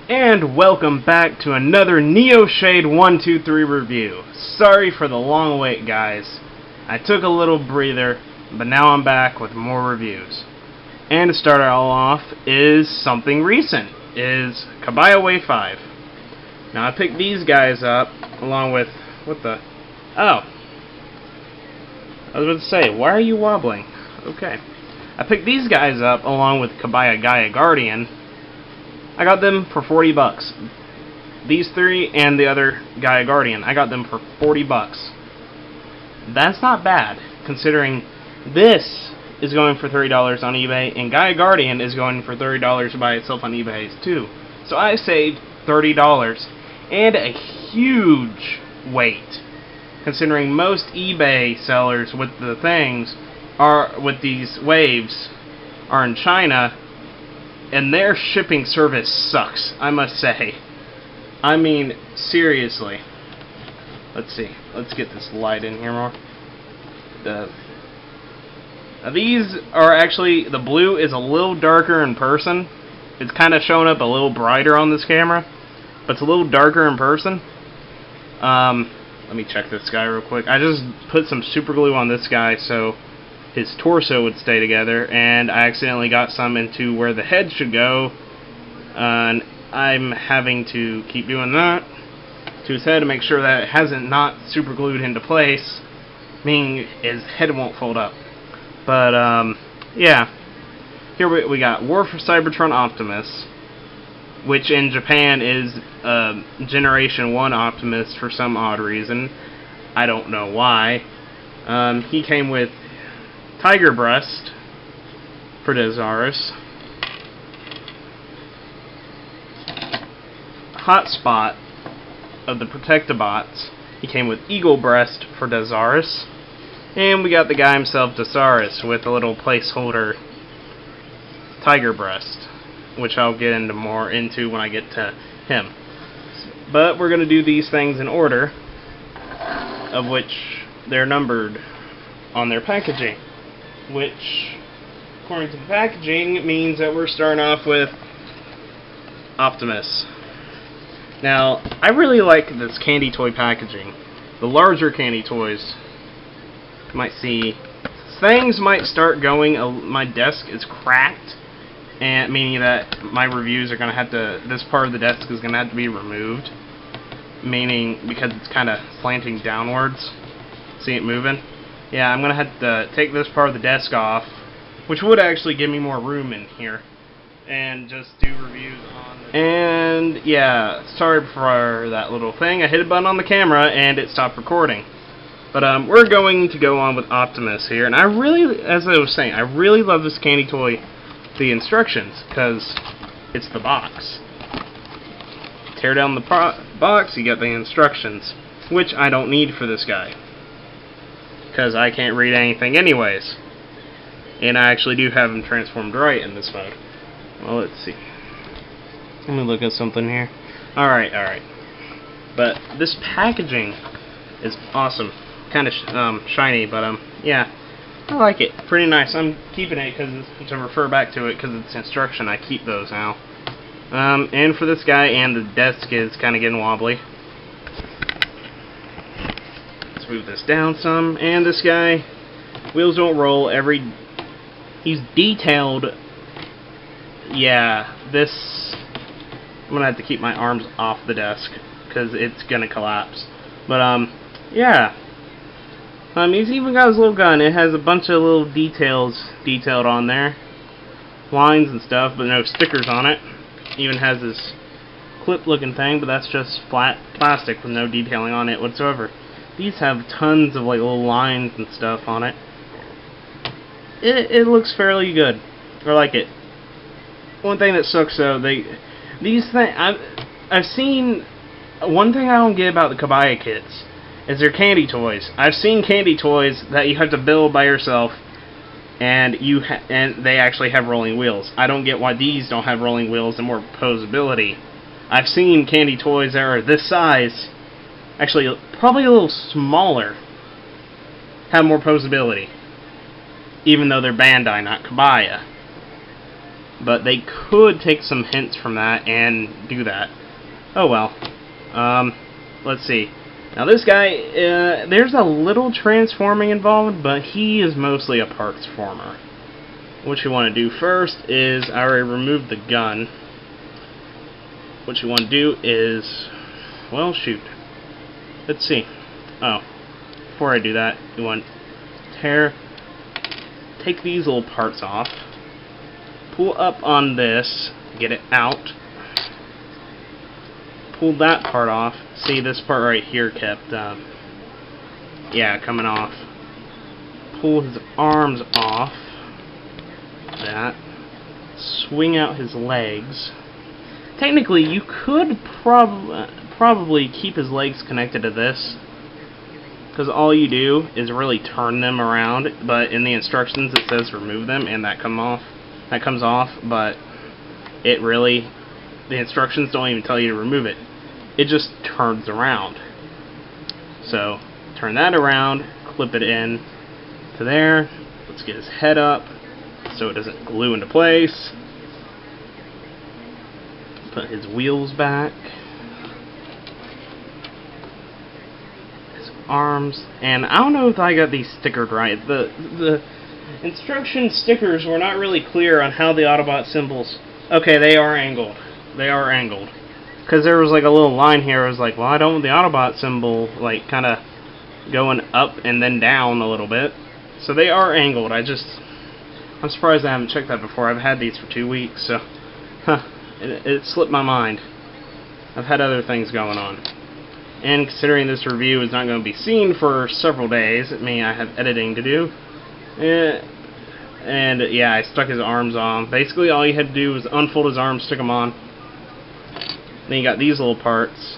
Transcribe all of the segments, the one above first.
And welcome back to another Neo Shade 123 review. Sorry for the long wait, guys. I took a little breather, but now I'm back with more reviews. And to start it all off is something recent, is Kabaya Wave 5. Now I picked these guys up along with, I was about to say, why are you wobbling? Okay. I picked these guys up along with Kabaya Gaia Guardian. I got them for $40. These three and the other Gaia Guardian, I got them for $40. That's not bad, considering this is going for $30 on eBay, and Gaia Guardian is going for $30 by itself on eBay too. So I saved $30, and a huge wait, considering most eBay sellers with these waves are in China. And their shipping service sucks, I must say. I mean, seriously. Let's see. Let's get this light in here more. These are actually, the blue is a little darker in person. It's kind of showing up a little brighter on this camera, but it's a little darker in person. Let me check this guy real quick. I just put some super glue on this guy so his torso would stay together, and I accidentally got some into where the head should go, and I'm having to keep doing that to his head to make sure that it hasn't not super glued into place, meaning his head won't fold up. But yeah, here we got War for Cybertron Optimus, which in Japan is Generation 1 Optimus for some odd reason. I don't know why. He came with Tiger Breast for Deszaras, Hotspot of the Protectobots. He came with Eagle Breast for Deszaras, and we got the guy himself, Deszaras, with a little placeholder Tiger Breast, which I'll get more into when I get to him. But we're going to do these things in order of which they're numbered on their packaging, which, according to the packaging, means that we're starting off with Optimus. Now, I really like this candy toy packaging. The larger candy toys, you might see, things might start going, my desk is cracked, and meaning that my reviews are going to have to, this part of the desk is going to have to be removed, meaning because it's kind of slanting downwards. See it moving? Yeah, I'm going to have to take this part of the desk off, which would actually give me more room in here, and just do reviews on this. And yeah, sorry for that little thing. I hit a button on the camera and it stopped recording. But we're going to go on with Optimus here, and I really, as I was saying, I really love this candy toy, the instructions, because it's the box. Tear down the box, you get the instructions, which I don't need for this guy, because I can't read anything anyways. And I actually do have him transformed right in this mode. Well, let's see. Let me look at something here. Alright. But this packaging is awesome. Kind of shiny, but yeah, I like it. Pretty nice. I'm keeping it to refer back to it because it's instruction. I keep those now. And for this guy, and the desk is kind of getting wobbly. Move this down some, and this guy, wheels don't roll. He's detailed. Yeah, this, I'm gonna have to keep my arms off the desk because it's gonna collapse. But yeah, he's even got his little gun. It has a bunch of little details detailed on there, lines and stuff, but no stickers on it. Even has this clip-looking thing, but that's just flat plastic with no detailing on it whatsoever. These have tons of like little lines and stuff on it. It looks fairly good. I like it. One thing that sucks though, I've seen, one thing I don't get about the Kabaya kits is their candy toys. I've seen candy toys that you have to build by yourself, and they actually have rolling wheels. I don't get why these don't have rolling wheels and more posability. I've seen candy toys that are this size, actually probably a little smaller, have more posability, even though they're Bandai, not Kabaya. but they could take some hints from that and do that. Oh well. Let's see. Now this guy, there's a little transforming involved, but he is mostly a parts former. What you want to do first is, I already removed the gun. What you want to do is, well, shoot. Let's see. Oh, before I do that, you want to take these little parts off, pull up on this, get it out, pull that part off. See, this part right here kept, yeah, coming off. Pull his arms off. That. Swing out his legs. Technically, you could probably keep his legs connected to this, because all you do is really turn them around. But in the instructions, it says remove them, and that comes off. But it really, the instructions don't even tell you to remove it. It just turns around. So turn that around, clip it in to there. Let's get his head up so it doesn't glue into place. Put his wheels back. His arms. And I don't know if I got these stickered right. The instruction stickers were not really clear on how the Autobot symbols... Okay, they are angled. They are angled. Because there was like a little line here, I was like, well, I don't want the Autobot symbol like kind of going up and then down a little bit. So they are angled. I'm surprised I haven't checked that before. I've had these for 2 weeks, so it slipped my mind. I've had other things going on. And considering this review is not going to be seen for several days, it means I have editing to do. And yeah, I stuck his arms on. Basically all you had to do was unfold his arms, stick them on. Then you got these little parts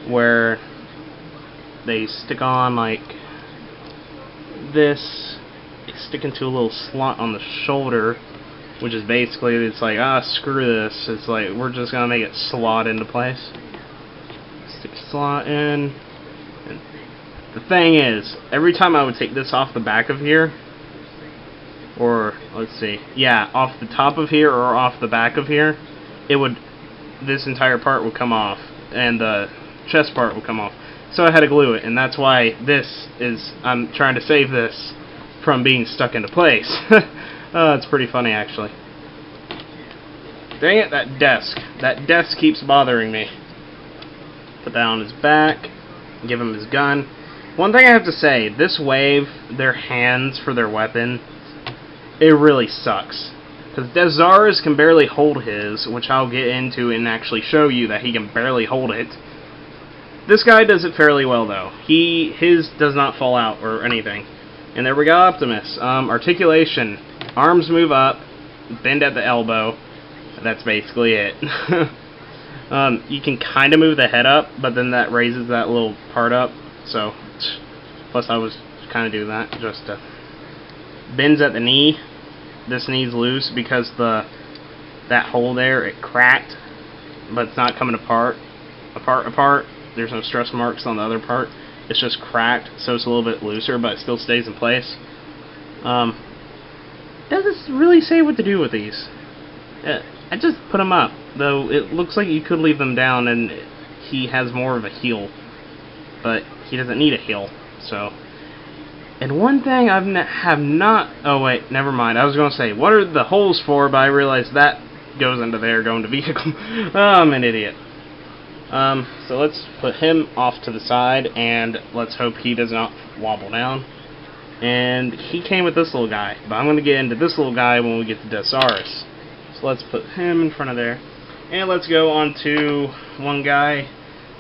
where they stick on like this. They stick into a little slot on the shoulder, which is basically, it's like, screw this. It's like, we're just going to make it slot into place. Stick a slot in. And the thing is, every time I would take this off the back of here, or, let's see, yeah, off the top of here or off the back of here, this entire part would come off, and the chest part would come off. So I had to glue it, and that's why I'm trying to save this from being stuck into place. It's pretty funny, actually. Dang it, that desk. That desk keeps bothering me. Put that on his back, give him his gun. One thing I have to say, this wave, their hands for their weapon, it really sucks. Because Deszaras can barely hold his, which I'll get into and actually show you that he can barely hold it. This guy does it fairly well, though. His does not fall out or anything. And there we go, Optimus. Articulation. Arms move up, bend at the elbow. That's basically it. You can kind of move the head up, but then that raises that little part up. So, plus I was kind of doing that. Just bends at the knee. This knee's loose because that hole there, it cracked, but it's not coming apart. There's no stress marks on the other part. It's just cracked, so it's a little bit looser, but it still stays in place. Doesn't really say what to do with these. I just put them up, though it looks like you could leave them down, and he has more of a heel, but he doesn't need a heel. So. And one thing oh wait, never mind. I was going to say, what are the holes for, but I realized that goes into there, going to vehicle. Oh, I'm an idiot. So let's put him off to the side, and let's hope he does not wobble down. And he came with this little guy, but I'm going to get into this little guy when we get to Deszaras. So let's put him in front of there. And let's go on to one guy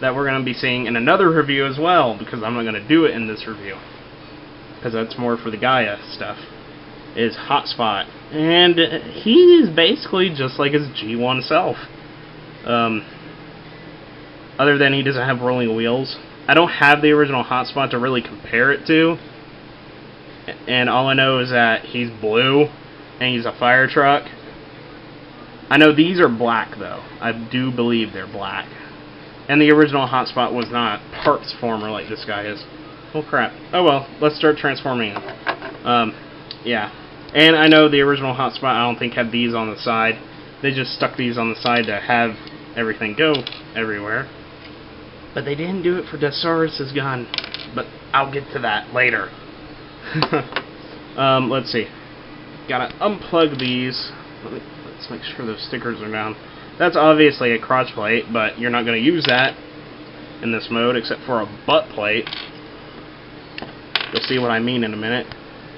that we're going to be seeing in another review as well, because I'm not going to do it in this review, because that's more for the Gaia stuff, is Hotspot. And he is basically just like his G1 self. Other than he doesn't have rolling wheels. I don't have the original Hotspot to really compare it to. And all I know is that he's blue, and he's a fire truck. I know these are black, though. I do believe they're black. And the original Hotspot was not parts former like this guy is. Oh crap. Oh well, let's start transforming him. Yeah. And I know the original hotspot I don't think had these on the side. They just stuck these on the side to have everything go everywhere. But they didn't do it for Deszaras' gun. But I'll get to that later. Let's see. Gotta unplug these. Let's make sure those stickers are down. That's obviously a crotch plate, but you're not going to use that in this mode except for a butt plate. You'll see what I mean in a minute.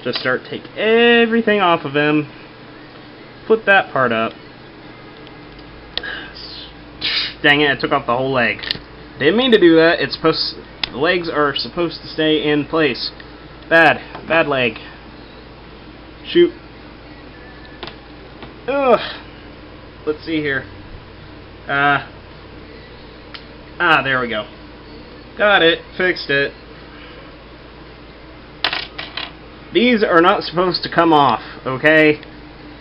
Just take everything off of him. Put that part up. Dang it, I took off the whole leg. Didn't mean to do that. The legs are supposed to stay in place. Bad leg. Shoot. Ugh. Let's see here. There we go. Got it. Fixed it. These are not supposed to come off, okay?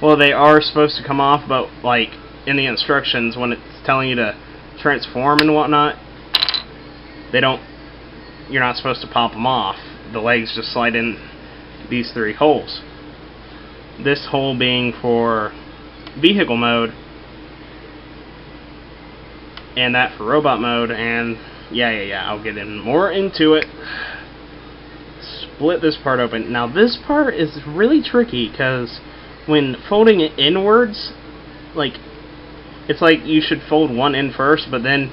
Well, they are supposed to come off, but, like, in the instructions, when it's telling you to transform and whatnot, you're not supposed to pop them off. The legs just slide in these 3 holes. This hole being for vehicle mode, and that for robot mode, and yeah, I'll get more into it. Split this part open. Now this part is really tricky because when folding it inwards, it's like you should fold one in first, but then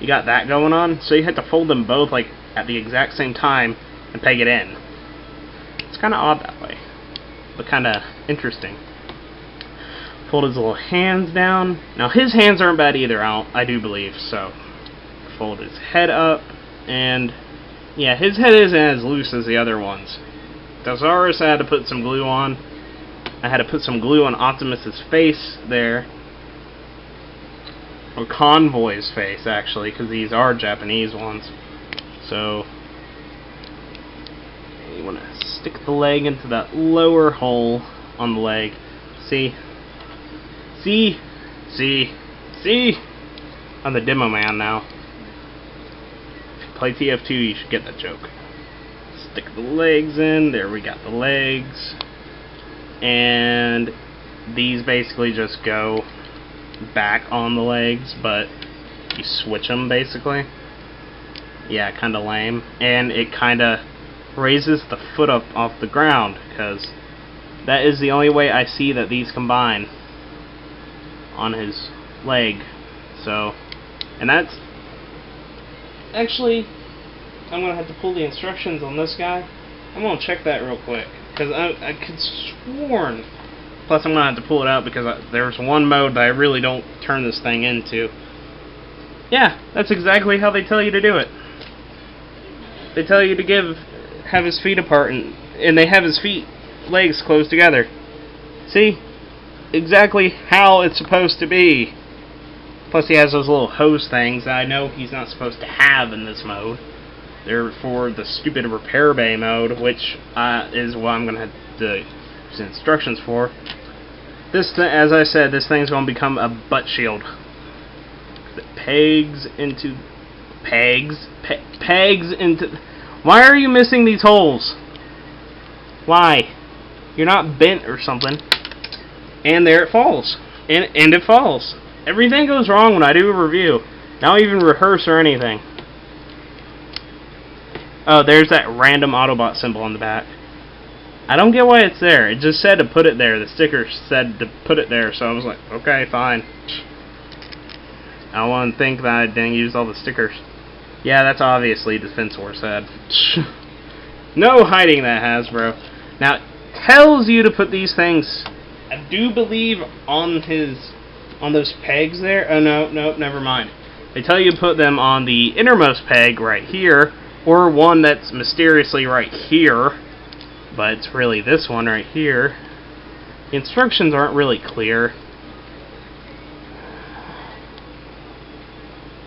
you got that going on, so you have to fold them both like at the exact same time and peg it in. It's kind of odd that way, but kind of interesting. Fold his little hands down. Now his hands aren't bad either, I do believe, so fold his head up, and yeah, his head isn't as loose as the other ones. Deszaras I had to put some glue on. I had to put some glue on Optimus's face there. Or Convoy's face, actually, because these are Japanese ones. So, you want to stick the leg into that lower hole on the leg. See? See? See? See? I'm the demo man now. Play TF2, you should get that joke. Stick the legs in. There, we got the legs. And these basically just go back on the legs, but you switch them basically. Yeah, kind of lame. And it kind of raises the foot up off the ground, because that is the only way I see that these combine on his leg. So, and that's actually, I'm going to have to pull the instructions on this guy. I'm going to check that real quick, because I could sworn. Plus I'm going to have to pull it out because there's one mode that I really don't turn this thing into. Yeah, that's exactly how they tell you to do it. They tell you to have his feet apart, and they have his legs close together. See? Exactly how it's supposed to be. Plus he has those little hose things that I know he's not supposed to have in this mode. They're for the stupid repair bay mode, which is what I'm going to have to use instructions for. As I said, this thing's going to become a butt shield. Pegs into... Why are you missing these holes? Why? You're not bent or something. And there it falls. And it falls. Everything goes wrong when I do a review. I don't even rehearse or anything. Oh, there's that random Autobot symbol on the back. I don't get why it's there. It just said to put it there. The sticker said to put it there, so I was like, okay, fine. I don't want to think that I didn't use all the stickers. Yeah, that's obviously Defense Force head. No hiding that, Hasbro. Now, it tells you to put these things, I do believe, on those pegs there. Oh, no, never mind. They tell you to put them on the innermost peg right here, or one that's mysteriously right here, but it's really this one right here. The instructions aren't really clear.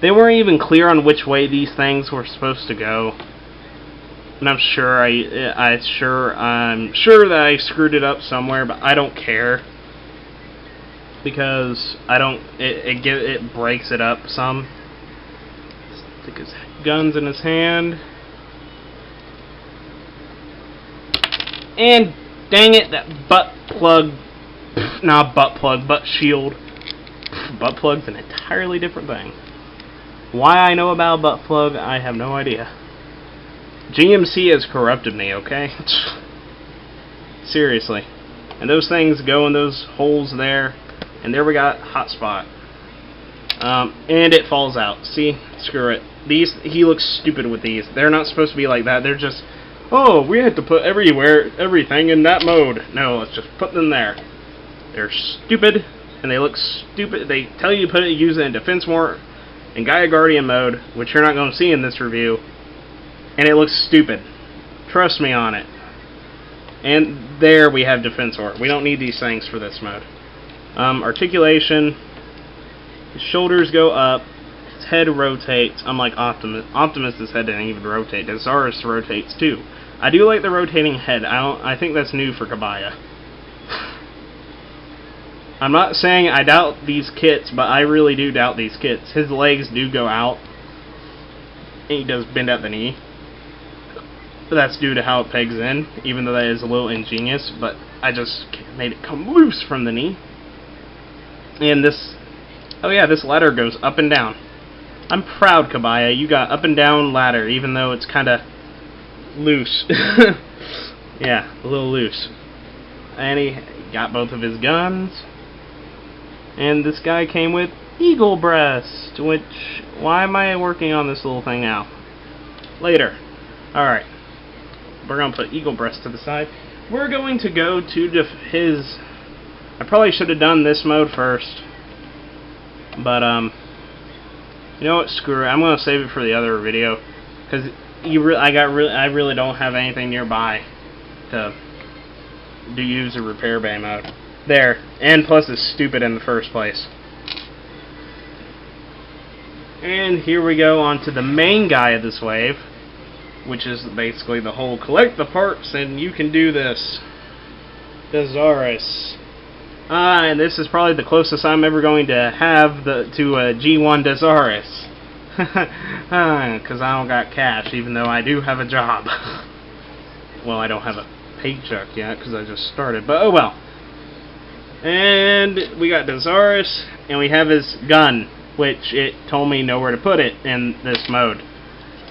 They weren't even clear on which way these things were supposed to go. And I'm sure I'm sure that I screwed it up somewhere, but I don't care. Because it breaks it up some. Stick his guns in his hand. And dang it, that butt plug, not butt plug, butt shield. Butt plug's an entirely different thing. Why I know about butt plug, I have no idea. GMC has corrupted me, okay? Seriously. And those things go in those holes there, and there we got hotspot. And it falls out. See? Screw it. He looks stupid with these. They're not supposed to be like that. They're just, oh, we had to put everything in that mode. No, let's just put them there. They're stupid, and they look stupid. They tell you to use it in defense mode and Gaia Guardian mode, which you're not going to see in this review, and it looks stupid. Trust me on it. And there we have defense art. We don't need these things for this mode. Articulation. His shoulders go up. His head rotates. Unlike Optimus. Optimus's head didn't even rotate. Deszaras rotates too. I do like the rotating head. I think that's new for Kabaya. I'm not saying I doubt these kits, but I really do doubt these kits. His legs do go out. And he does bend at the knee. But that's due to how it pegs in, even though that is a little ingenious, but I just made it come loose from the knee. And this, oh yeah, this ladder goes up and down. I'm proud, Kabaya. You got up and down ladder, even though it's kind of loose. Yeah, a little loose. And he got both of his guns. And this guy came with eagle breast, which, why am I working on this little thing now? Later. Alright. We're going to put eagle breast to the side. We're going to go to his... I probably should have done this mode first. But, you know what? Screw it. I'm going to save it for the other video. Because I really don't have anything nearby to use a repair bay mode. There. And plus it's stupid in the first place. And here we go on to the main guy of this wave, which is basically the whole collect the parts and you can do this. Deszaras. And this is probably the closest I'm ever going to have to a G1 Deszaras. Because I don't got cash, even though I do have a job. Well, I don't have a paycheck yet, because I just started, but oh well. And we got Deszaras, and we have his gun, which it told me nowhere to put it in this mode.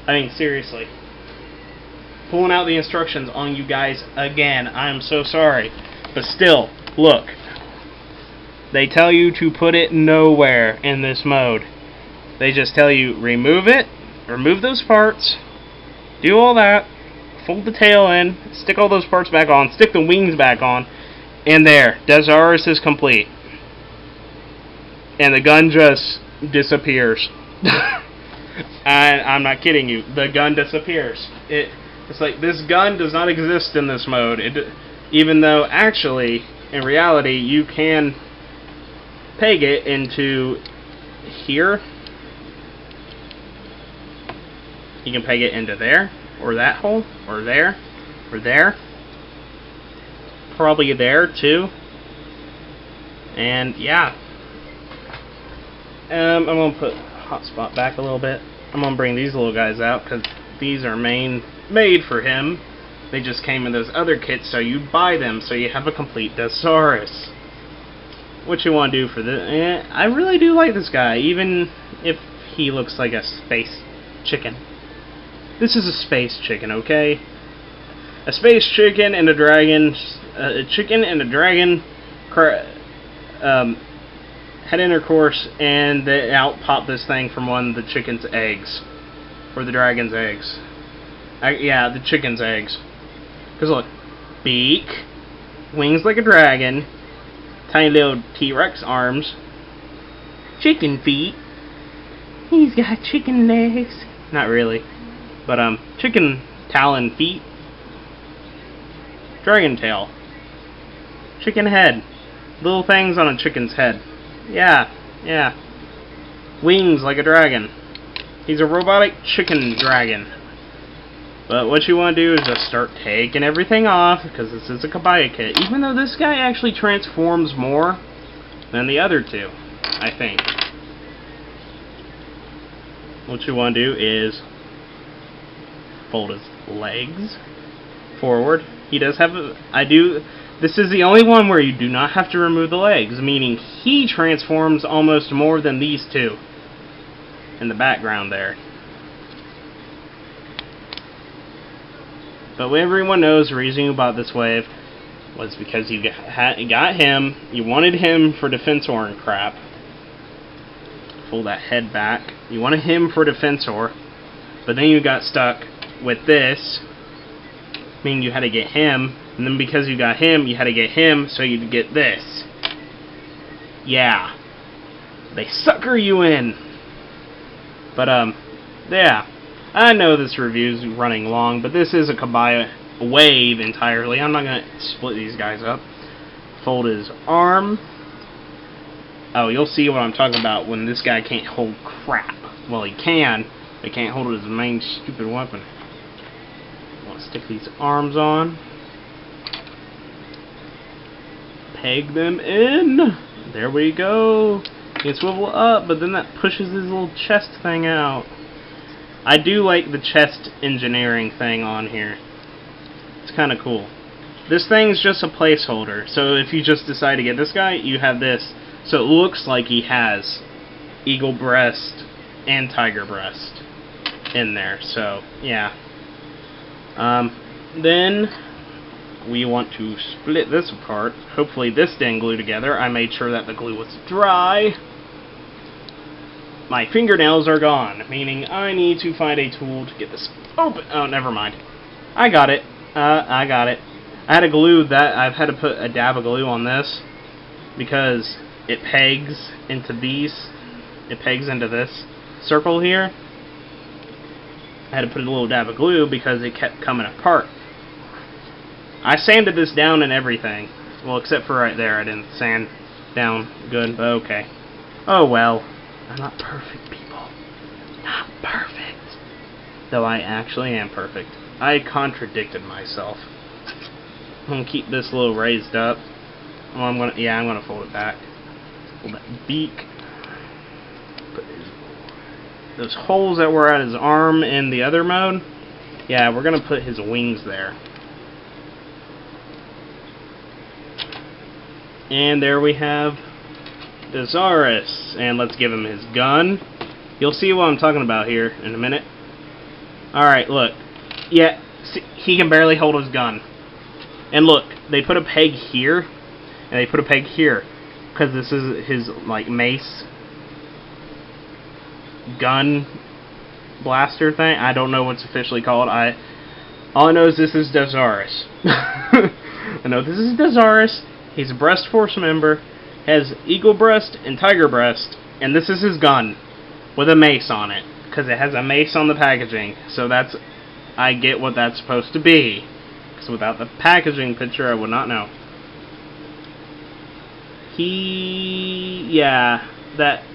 I mean, seriously. Pulling out the instructions on you guys again. I am so sorry. But still, look. They tell you to put it nowhere in this mode. They just tell you, remove it, remove those parts, do all that, fold the tail in, stick all those parts back on, stick the wings back on, and there, Deszaras is complete. And the gun just disappears. I'm not kidding you. The gun disappears. It's like, this gun does not exist in this mode. Even though, actually, in reality, you can peg it into here. You can peg it into there, or that hole, or there, or there. Probably there, too. And, yeah. I'm going to put hotspot back a little bit. I'm going to bring these little guys out, because these are made for him. They just came in those other kits, so you buy them, so you have a complete Deszaras. What you want to do for this? I really do like this guy, even if he looks like a space chicken. This is a space chicken, okay? A space chicken and a dragon. A chicken and a dragon had intercourse, and they out popped this thing from one of the chicken's eggs. Or the dragon's eggs. Yeah, the chicken's eggs. Because look, beak, wings like a dragon, tiny little T-Rex arms, chicken feet. He's got chicken legs. Not really. But, chicken talon feet, dragon tail, chicken head, little things on a chicken's head. Yeah. Wings like a dragon. He's a robotic chicken dragon. But what you want to do is just start taking everything off, because this is a Kabaya kit. Even though this guy actually transforms more than the other two, I think. What you want to do is fold his legs forward. He does have This is the only one where you do not have to remove the legs, meaning he transforms almost more than these two in the background there. But everyone knows the reason you bought this wave was because you got him, you wanted him for Defensor and crap. Pull that head back. You wanted him for Defensor, but then you got stuck with this, meaning you had to get him, and then because you got him, you had to get him so you'd get this. Yeah. They sucker you in. But, yeah. I know this review's running long, but this is a Kabaya wave entirely. I'm not going to split these guys up. Fold his arm. Oh, you'll see what I'm talking about when this guy can't hold crap. Well, he can, but he can't hold his main stupid weapon. I want to stick these arms on. Peg them in. There we go. He can swivel up, but then that pushes his little chest thing out. I do like the chest engineering thing on here. It's kind of cool. This thing's just a placeholder, so if you just decide to get this guy, you have this. So it looks like he has eagle breast and tiger breast in there. So, yeah. Then we want to split this apart. Hopefully this didn't glue together. I made sure that the glue was dry. My fingernails are gone, meaning I need to find a tool to get this open. Oh, never mind. I got it. I got it. I had to glue that. I've had to put a dab of glue on this because it pegs into these. It pegs into this circle here. I had to put a little dab of glue because it kept coming apart. I sanded this down and everything. Well, except for right there. I didn't sand down good, but okay. Oh well. I'm not perfect, people. Not perfect. Though I actually am perfect. I contradicted myself. I'm gonna keep this a little raised up. Oh, I'm gonna fold it back. Fold that beak. Put those holes that were at his arm in the other mode. Yeah, we're gonna put his wings there. And there we have Deszaras, and let's give him his gun. You'll see what I'm talking about here in a minute. Alright, look. Yeah, see, he can barely hold his gun. And look, they put a peg here, and they put a peg here, because this is his, like, mace gun blaster thing. I don't know what's officially called. All I know is this is Deszaras. I know this is Deszaras. He's a Breast Force member. Has eagle breast and tiger breast, and this is his gun with a mace on it because it has a mace on the packaging. So that's, I get what that's supposed to be, because without the packaging picture I would not know.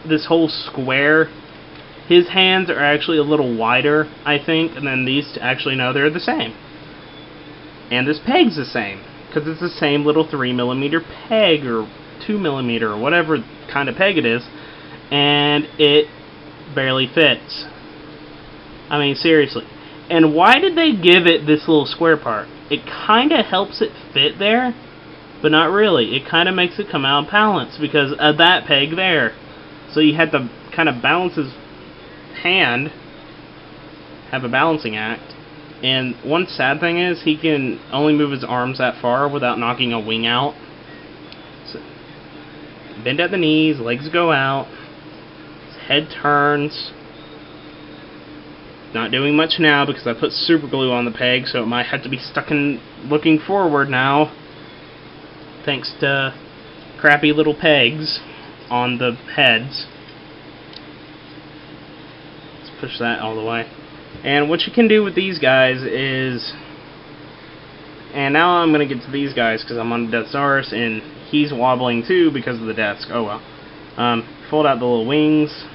This whole square, his hands are actually a little wider, I think, and then these actually no, they're the same. And this peg's the same because it's the same little 3mm peg or 2mm or whatever kind of peg it is, and it barely fits. I mean, seriously. And why did they give it this little square part? It kind of helps it fit there, but not really. It kind of makes it come out of balance because of that peg there. So you had to kind of balance his hand, have a balancing act. And one sad thing is he can only move his arms that far without knocking a wing out. Bend at the knees, legs go out, his head turns. Not doing much now because I put super glue on the peg, so it might have to be stuck in looking forward now. Thanks to crappy little pegs on the heads. Let's push that all the way. And what you can do with these guys is, and now I'm going to get to these guys because I'm on Deszaras and he's wobbling too because of the desk. Oh well. Fold out the little wings.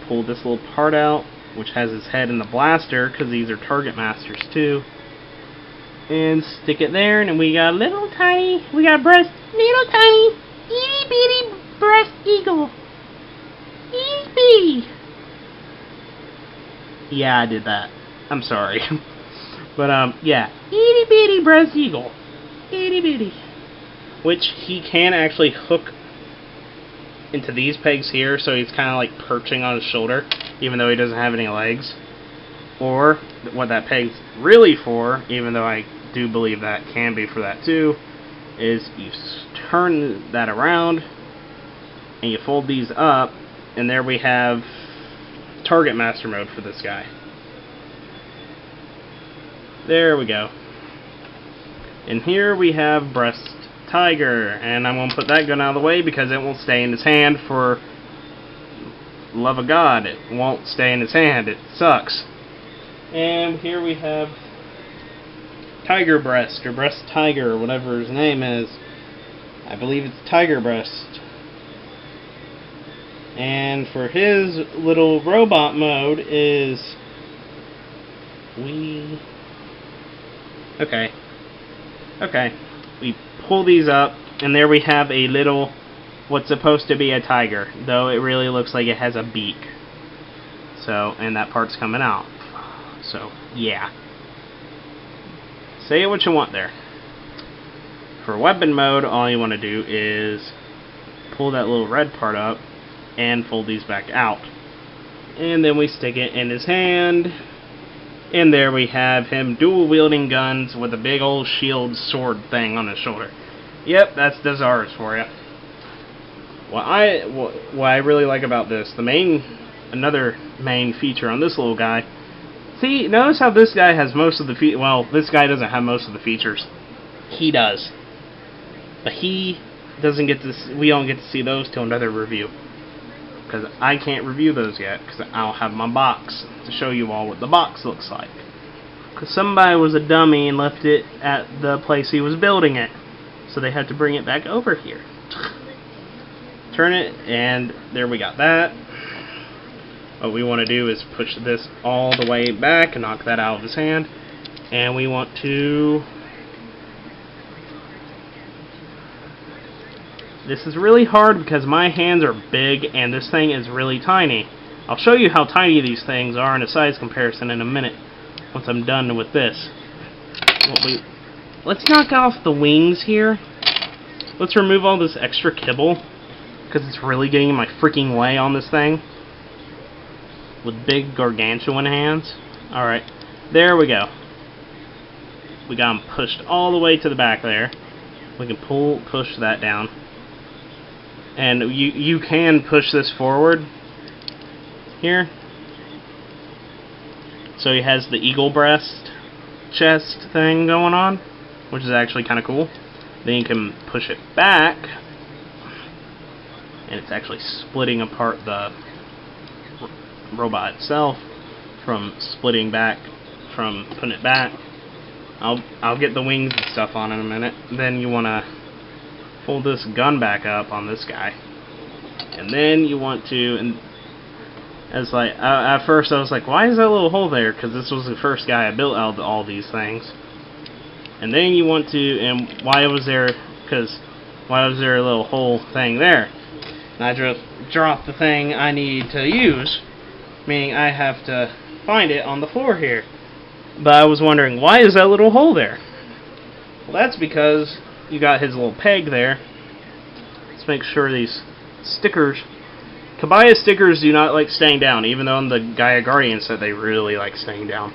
Pull this little part out, which has his head in the blaster because these are target masters too. And stick it there, and we got a little tiny, breast, little tiny, itty bitty breast eagle. Itty bitty. Yeah, I did that. I'm sorry. But yeah, itty bitty breast eagle, itty bitty, which he can actually hook into these pegs here, so he's kind of like perching on his shoulder, even though he doesn't have any legs. Or what that peg's really for, even though I do believe that can be for that too, is you turn that around and you fold these up, and there we have target master mode for this guy. There we go. And here we have breast tiger, and I'm going to put that gun out of the way because it won't stay in his hand. For love of God, it won't stay in his hand. It sucks. And here we have Tiger Breast, or Breast Tiger, or whatever his name is. I believe it's Tiger Breast. And for his little robot mode is Okay. We pull these up, and there we have a little, what's supposed to be a tiger, though it really looks like it has a beak. So, and that part's coming out. So, yeah. Say what you want there. For weapon mode, all you want to do is pull that little red part up and fold these back out. And then we stick it in his hand. And there we have him dual-wielding guns with a big old shield sword thing on his shoulder. Yep, that's Deszaras for you. What I really like about this, another main feature on this little guy. See, notice how this guy has most of the features. Well, this guy doesn't have most of the features. He does. But he doesn't get to. We don't get to see those till another review. Because I can't review those yet, because I don't have my box to show you all what the box looks like. Because somebody was a dummy and left it at the place he was building it. So they had to bring it back over here. Turn it, and there we got that. What we want to do is push this all the way back and knock that out of his hand. And we want to... This is really hard because my hands are big and this thing is really tiny. I'll show you how tiny these things are in a size comparison in a minute once I'm done with this. Let's knock off the wings here. Let's remove all this extra kibble because it's really getting in my freaking way on this thing with big gargantuan hands. Alright, there we go. We got them pushed all the way to the back there. We can push that down. And you can push this forward here. So he has the eagle breast chest thing going on, which is actually kind of cool. Then you can push it back, and it's actually splitting apart the robot itself from splitting back from putting it back. I'll get the wings and stuff on in a minute. Then you want to fold this gun back up on this guy, and then you want to, and it's like at first I was like, why is that little hole there? Because this was the first guy I built out of all these things. And then you want to, and why was there a little hole thing there? And I just dropped the thing I need to use, meaning I have to find it on the floor here. But I was wondering, why is that little hole there? Well, that's because you got his little peg there. Let's make sure these stickers... Kabaya stickers do not like staying down, even though in the Gaia Guardian said they really like staying down.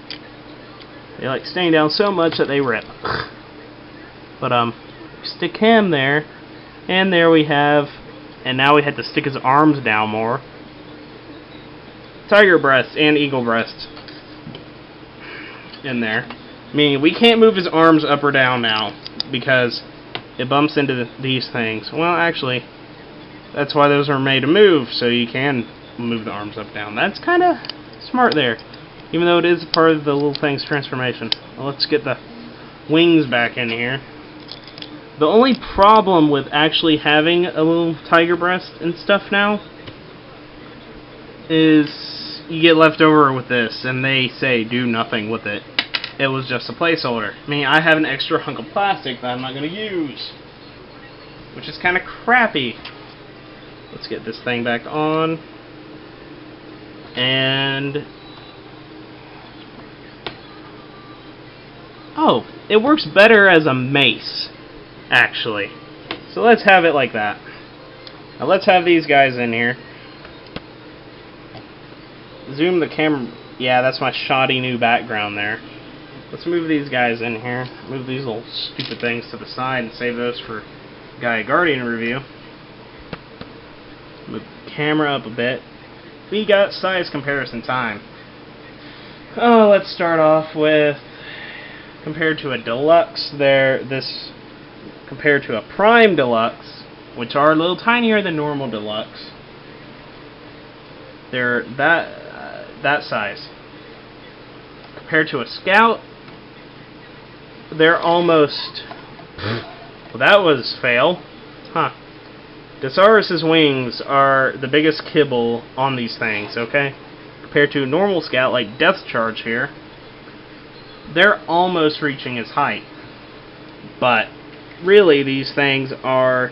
They like staying down so much that they rip. But, stick him there, and there we have... And now we had to stick his arms down more. Tiger breast and eagle breast in there. Meaning we can't move his arms up or down now, because it bumps into these things. Well, actually, that's why those are made to move, so you can move the arms up down. That's kind of smart there, even though it is part of the little thing's transformation. Well, let's get the wings back in here. The only problem with actually having a little tiger breast and stuff now is you get left over with this, and they say do nothing with it. It was just a placeholder. I mean, I have an extra hunk of plastic that I'm not going to use, which is kind of crappy. Let's get this thing back on. And Oh, it works better as a mace, actually. So let's have it like that. Now let's have these guys in here. Zoom the camera. Yeah, that's my shoddy new background there. Let's move these guys in here. Move these little stupid things to the side and save those for Gaia Guardian review. Move the camera up a bit. We got size comparison time. Oh, let's start off with, compared to a deluxe, compared to a prime deluxe, which are a little tinier than normal deluxe. They're that size. Compared to a scout, they're almost. Well, that was fail, huh? Deszaras' wings are the biggest kibble on these things, okay? Compared to a normal scout like Death Charge here, they're almost reaching his height. But really, these things are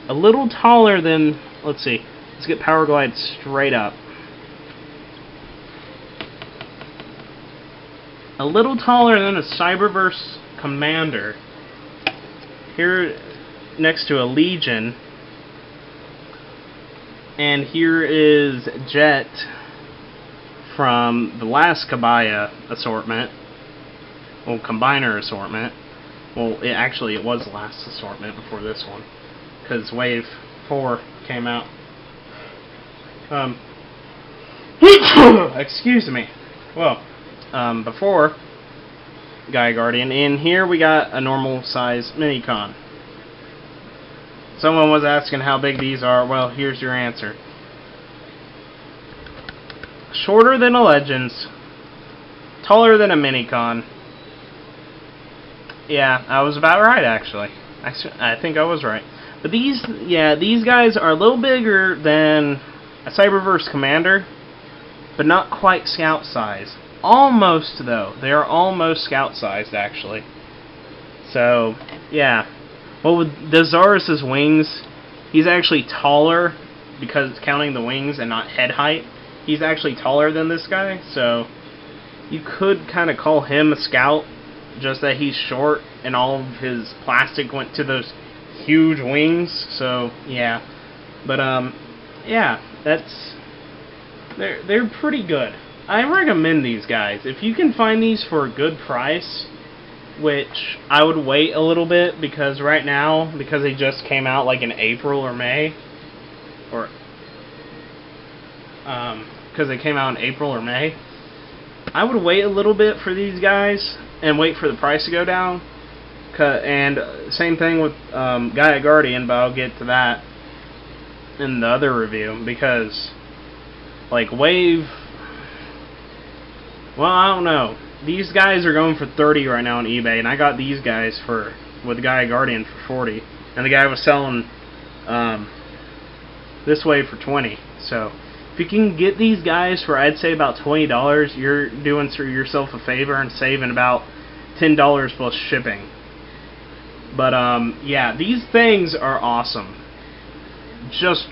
a little taller than. Let's see. Let's get Power Glide straight up. A little taller than a Cyberverse Commander. Here next to a Legion. And here is Jet from the last Kabaya assortment. Well, Combiner assortment. Well, it was the last assortment before this one. Because Wave 4 came out. Excuse me. Well, before Gaia Guardian. In here we got a normal size Minicon. Someone was asking how big these are. Well, here's your answer. Shorter than a Legends. Taller than a Minicon. Yeah, I was about right, actually. I think I was right. But these guys are a little bigger than a Cyberverse Commander, but not quite Scout size. Almost, though. They are almost Scout-sized, actually. So, yeah. Well, with Deszaras' wings, he's actually taller, because counting the wings and not head height, he's actually taller than this guy, so you could kind of call him a Scout, just that he's short, and all of his plastic went to those huge wings, so, yeah. But, yeah, they're pretty good. I recommend these guys. If you can find these for a good price, which I would wait a little bit, because right now, because they just came out like in April or May, or because they came out in April or May, I would wait a little bit for these guys and wait for the price to go down. And same thing with Gaia Guardian, but I'll get to that in the other review, because like Wave, well, I don't know. These guys are going for $30 right now on eBay, and I got these guys with Gaia Guardian for $40, and the guy was selling this way for $20. So if you can get these guys for, I'd say, about $20, you're doing yourself a favor and saving about $10 plus shipping. But yeah, these things are awesome. Just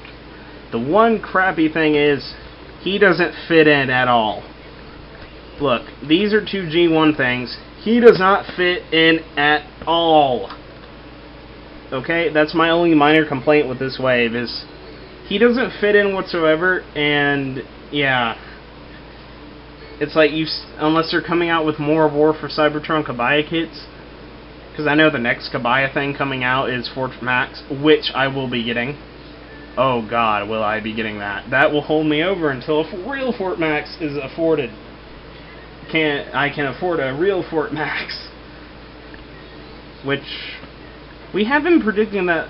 the one crappy thing is he doesn't fit in at all. Look, these are two G1 things. He does not fit in at all. Okay, that's my only minor complaint with this wave, is he doesn't fit in whatsoever, and yeah, it's like unless they're coming out with more War for Cybertron Kabaya kits, because I know the next Kabaya thing coming out is Fort Max, which I will be getting. Oh God, will I be getting that? That will hold me over until a real Fort Max is afforded. I can afford a real Fort Max, which we have been predicting that.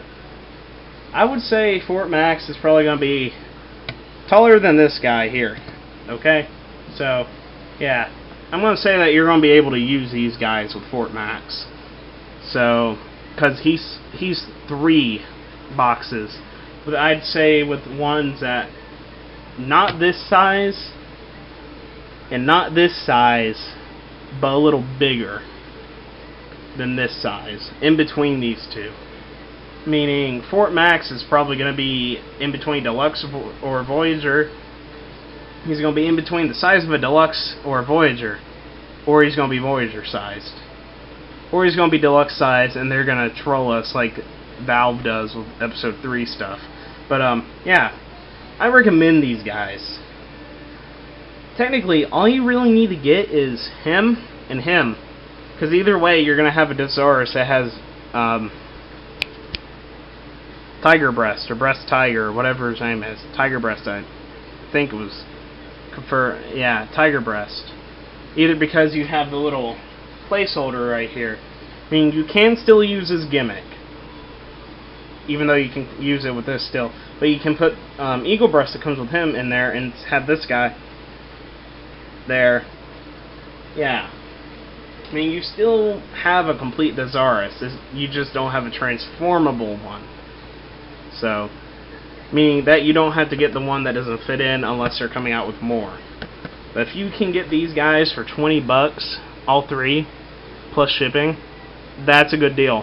I would say Fort Max is probably going to be taller than this guy here. Okay, so yeah, I'm going to say that you're going to be able to use these guys with Fort Max. So, because he's 3 boxes, but I'd say with ones that not this size. And not this size, but a little bigger than this size, in between these two. Meaning, Fort Max is probably going to be in between Deluxe or Voyager. He's going to be in between the size of a Deluxe or a Voyager. Or he's going to be Voyager sized. or he's going to be deluxe size, and they're going to troll us like Valve does with Episode 3 stuff. But, yeah, I recommend these guys. Technically, all you really need to get is him and him, because either way, you're going to have a Deszaras that has, Tiger Breast, or Breast Tiger, or whatever his name is. Tiger Breast, I think it was, yeah, Tiger Breast. Either because you have the little placeholder right here. I mean, you can still use his gimmick, even though you can use it with this still. But you can put Eagle Breast that comes with him in there and have this guy there. Yeah. I mean, you still have a complete Deszaras. You just don't have a transformable one. So, meaning that you don't have to get the one that doesn't fit in unless they're coming out with more. But if you can get these guys for $20, all three, plus shipping, that's a good deal.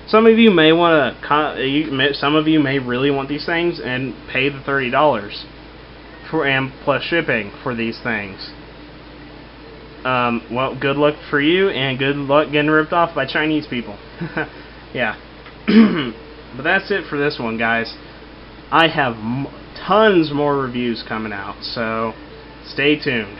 Some of you may want to, some of you may really want these things and pay the $30 for and plus shipping for these things. Well, good luck for you, and good luck getting ripped off by Chinese people. Yeah. But that's it for this one, guys. I have tons more reviews coming out, so stay tuned.